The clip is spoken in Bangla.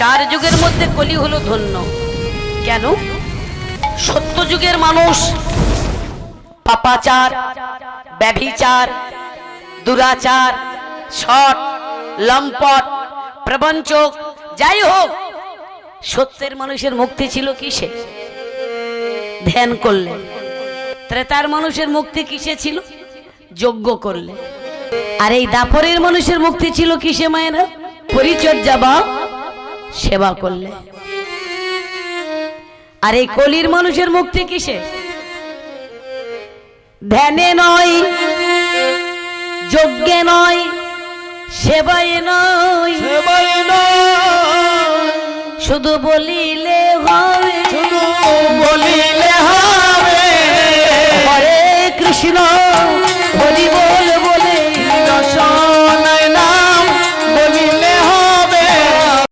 চার যুগের মধ্যে কলি হলো ধন্য। কেন? সত্য যুগের মানুষ পাপাচার, ব্যভিচার, দুরাচার, ছট, লম্পট, প্রবঞ্চক, যাই হোক, সত্যের মানুষের মুক্তি ছিল কিসে? ধ্যান করলে। ত্রেতার মানুষের মুক্তি কিসে ছিল? যজ্ঞ করলে। আর এই দাপরের মানুষের মুক্তি ছিল কিসে মায়েরা? পরিচর্যা বা সেবা করলে। আর এই কলির মানুষের মুক্তি কিসে? ধ্যানে নয়, যজ্ঞে নয়, সেবায় নয়, শুধু বলিলে হবে, শুধু বলিলে হবে হরে কৃষ্ণ হরি বল